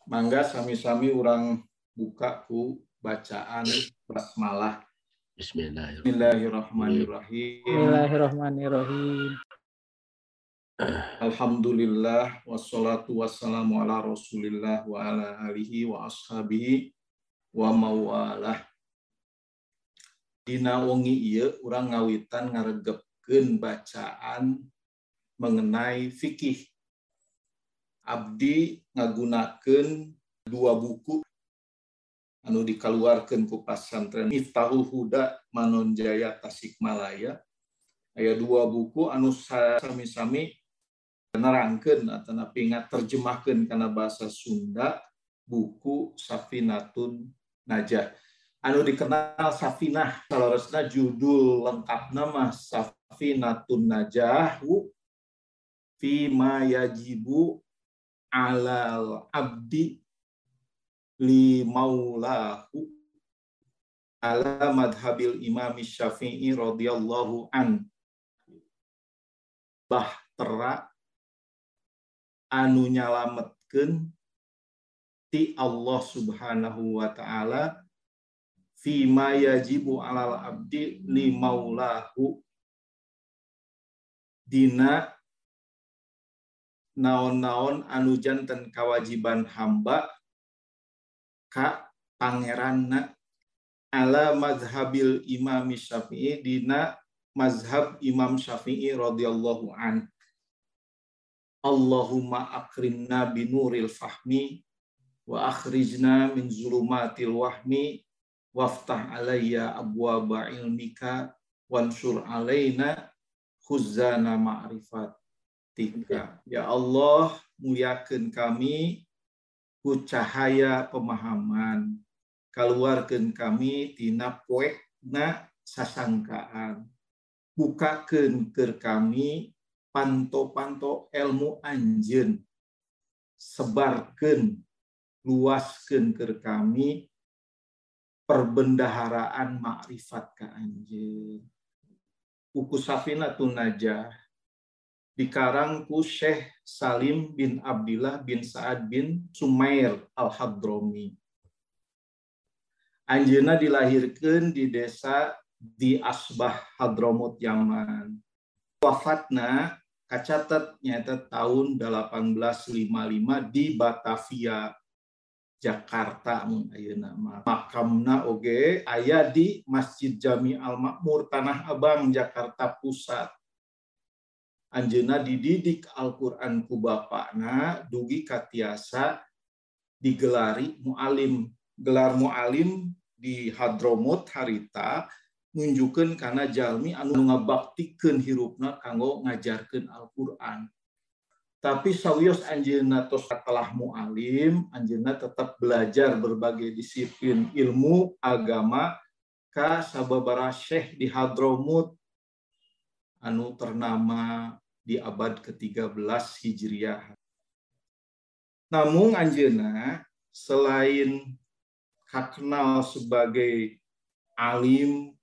Mangga sami-sami orang buka ku bacaan basmalah. Bismillahirrahmanirrahim. Bismillahirrahmanirrahim. Alhamdulillah wassalatu wassalamu ala Rasulillah wa ala alihi wa ashabihi wa mawalah. Dina wengi ieu urang ngawitan ngaregepkeun bacaan mengenai fikih. Abdi ngagunakeun dua buku anu dikaluarkeun ku pasantren Miftahul Huda Manonjaya Tasikmalaya. Aya dua buku anu sami-sami nerangkeun atanapi ngaterjemahkeun kana basa Sunda buku Safinatun Najah. Anu dikenal Safinah salorosna judul lengkapna mah Safinatun Najah fi ma yajibu alal abdi li maulahu ala madhabil imam Syafi'i radhiyallahu an. Bahtera anu nyalametkeun ti Allah subhanahu wa ta'ala fi ma yajibu alal abdi li maulahu dina naon-naon anu janten kawajiban hamba ka pangeranna ala mazhabil imam Syafi'i dina mazhab Imam Syafi'i radhiyallahu an. Allahumma akrimna binuril fahmi wa akhrijna min zulumatil wahmi waftah alayya abwaba ilmika wansur alaina khuzana ma'rifat. Ya Allah, muliakeun kami ku cahaya pemahaman, kaluarkeun kami tina poekna sasangkaan, bukakeun keur kami panto-panto ilmu anjeun, sebarkeun, luaskeun keur kami perbendaharaan makrifat ka anjeun. Buku Safinatun Najah dikarang ku Syekh Salim bin Abdillah bin Sa'ad bin Sumair al-Hadrami. Anjeunna dilahirkeun di desa di Asbah Hadramut Yaman. Wafatna kacatet nyaeta tahun 1855 di Batavia, Jakarta mun ayeuna mah. Makamna oge aya di Masjid Jami Al-Makmur Tanah Abang, Jakarta Pusat. Anjeunna dididik Al-Qur'an ku bapakna dugi katiasa digelari mu'alim. Gelar mu'alim di Hadramut harita nunjukeun kana jalmi anu ngabaktikeun hirupna kanggo ngajarkeun Al-Qur'an. Tapi sawios anjeunna tos telah mu'alim, anjeunna tetap belajar berbagai disiplin ilmu agama ka sababaraha syekh di Hadramut anu ternama di abad ke-13 Hijriah. Namun anjeunna selain kakenal sebagai alim,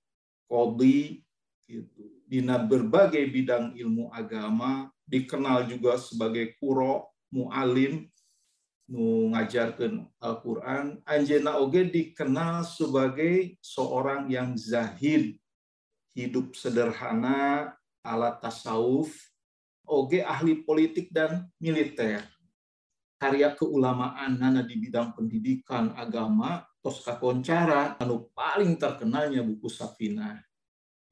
qadhi gitu, dina berbagai bidang ilmu agama, dikenal juga sebagai qurra, muallim nu ngajarkeun Al-Qur'an. Anjeunna oge dikenal sebagai seorang yang zahid, hidup sederhana, ala tasawuf, oge ahli politik dan militer. Karya keulamaanna di bidang pendidikan agama tos kakoncara, anu paling terkenalnya buku Safinah.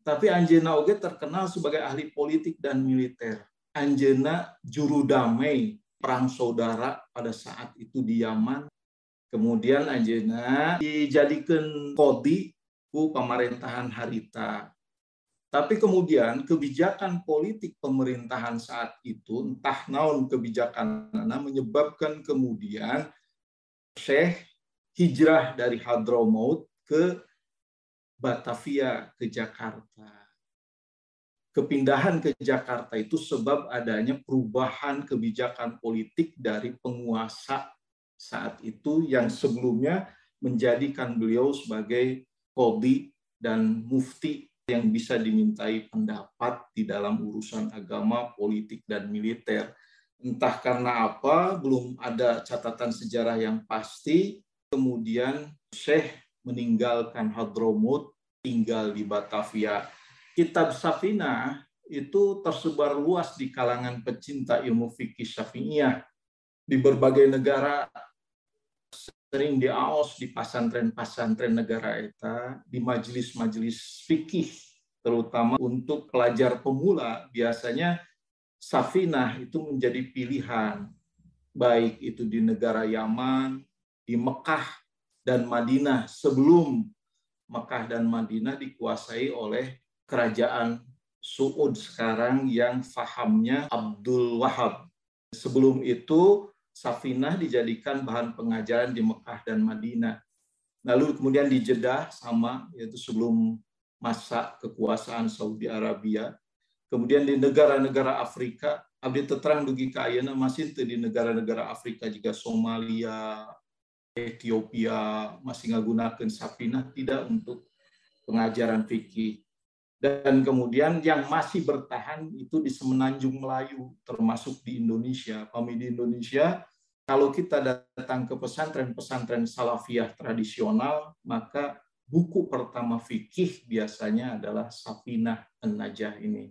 Tapi anjeunna oge terkenal sebagai ahli politik dan militer. Anjeunna juru damai perang saudara pada saat itu di Yaman. Kemudian anjeunna dijadikeun qadhi ku pemerintahan harita. Tapi kemudian kebijakan politik pemerintahan saat itu, entah naon kebijakanna, menyebabkan kemudian Syekh hijrah dari Hadramaut ke Batavia, ke Jakarta. Kepindahan ke Jakarta itu sebab adanya perubahan kebijakan politik dari penguasa saat itu yang sebelumnya menjadikan beliau sebagai qadhi dan mufti yang bisa dimintai pendapat di dalam urusan agama, politik, dan militer. Entah karena apa, belum ada catatan sejarah yang pasti. Kemudian Syekh meninggalkan Hadramut, tinggal di Batavia. Kitab Safinah itu tersebar luas di kalangan pecinta ilmu fikih Syafi'iyah di berbagai negara, sering diaos di pasantren-pasantren negara eta, di majelis-majelis fikih, terutama untuk pelajar pemula. Biasanya Safinah itu menjadi pilihan, baik itu di negara Yaman, di Mekah dan Madinah, sebelum Mekah dan Madinah dikuasai oleh kerajaan Suud sekarang yang fahamnya Abdul Wahab. Sebelum itu Safinah dijadikan bahan pengajaran di Mekah dan Madinah. Lalu kemudian di Jeddah sama, yaitu sebelum masa kekuasaan Saudi Arabia. Kemudian di negara-negara Afrika, abdi terang dugi ka ayeuna masih di negara-negara Afrika juga Somalia, Ethiopia masih menggunakan Safinah tidak untuk pengajaran fikih. Dan kemudian yang masih bertahan itu di Semenanjung Melayu, termasuk di Indonesia. Kami di Indonesia, kalau kita datang ke pesantren-pesantren salafiyah tradisional, maka buku pertama fikih biasanya adalah Safinah An-Najah ini.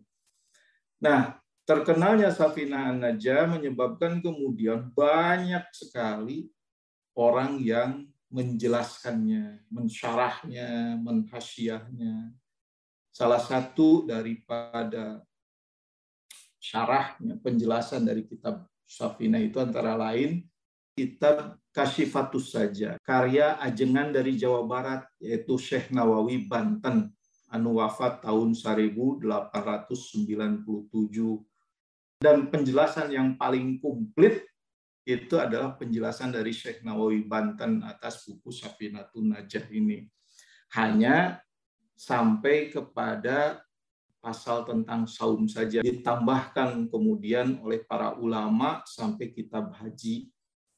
Nah, terkenalnya Safinah An-Najah menyebabkan kemudian banyak sekali orang yang menjelaskannya, mensyarahnya, menhasyiahnya. Salah satu daripada syarahnya, penjelasan dari kitab Safinah itu antara lain kitab Kasyifatus Saja, karya ajengan dari Jawa Barat, yaitu Syekh Nawawi Banten, anu wafat tahun 1897. Dan penjelasan yang paling komplit itu adalah penjelasan dari Syekh Nawawi Banten atas buku Safinatun Najah ini. Hanya sampai kepada pasal tentang saum saja, ditambahkan kemudian oleh para ulama sampai kitab haji.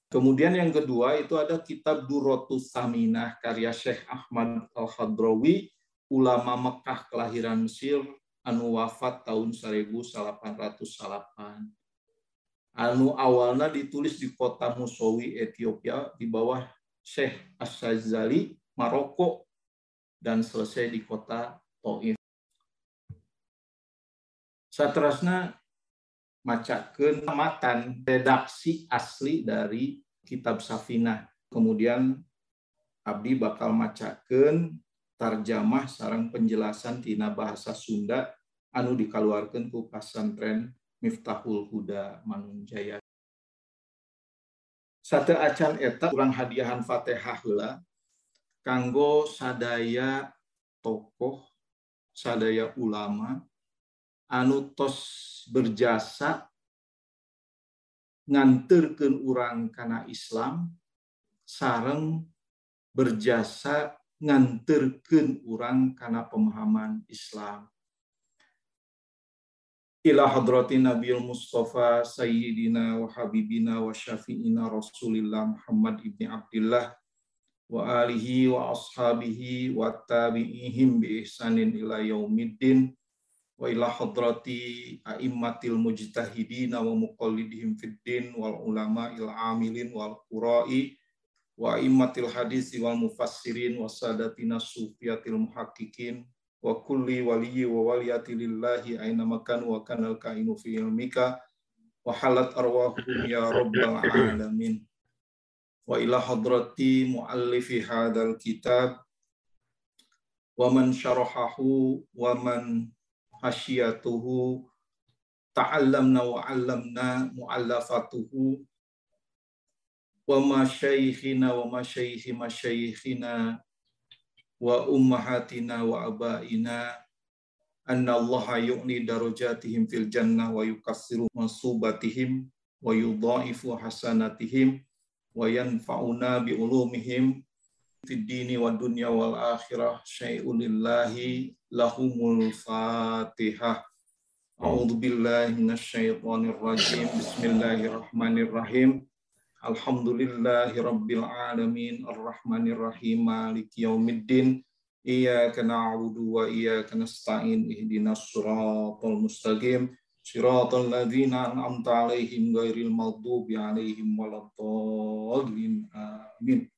Kemudian yang kedua itu ada kitab Durratus Saminah karya Syekh Ahmad Al-Hadrawi, ulama Mekah kelahiran Mesir, anu wafat tahun 1808. Anu awalnya ditulis di kota Musawi, Ethiopia, di bawah Syekh Asyazali, Maroko, dan selesai di kota Taif. Saterasna macakeun matan redaksi asli dari kitab Safinah. Kemudian abdi bakal macakeun tarjamah sareng penjelasan tina bahasa Sunda anu dikaluarkeun ku pasantren Miftahul Huda Mangunjaya. Sate acan eta urang hadiahan Fatihah heula kanggo sadaya tokoh, sadaya ulama anu tos berjasa nganterkeun urang kana Islam sareng berjasa nganterkeun urang kana pemahaman Islam. Ila hadratin Nabiyul Mustafa Sayyidina wa Habibina wa Syafi'ina Rasulillah Muhammad ibni Abdillah wa alihi wa ashabihi wa tabi'ihim bi ihsanin ila yaumiddin wa ila hadrati a'immatil mujtahidina wa muqallidihim fid din wal ulama'il amilin wal qura'i wa a'immatil hadisi wal mufassirin wa sadatina sufiyatil muhaqqiqin wa kulli waliyyi wa waliyati lillahi aina makan wa kanal kainu fi ilmika wa halat arwahum ya rabbal alamin. Wa ila hadrati muallifi hadzal kitab wa man syarahahu wa man hasyiyatuhu ta'allamna wa 'allamna mu'allafatuhu wa masyaikhina wa masyaikhi masyaikhina wa ummahatina wa abaina anna Allah yu'li darajatihim fil jannah wa yukassiru mansubatihim wa yudha'ifu hasanatihim wa yanfa'una bi ulumihim fid dini wad dunya wal akhirah syai'un lillahi lahumul fatihah. A'udzu billahi minasyaitonir rajim. Bismillahirrahmanirrahim. Alhamdulillahi rabbil alamin arrahmanir rahim maliki yaumiddin iyyaka na'budu wa iyyaka nasta'in ihdinas siratal mustaqim Shiratal ladzina an'amta 'alaihim ghairil maghdubi 'alaihim waladdallin. Amin.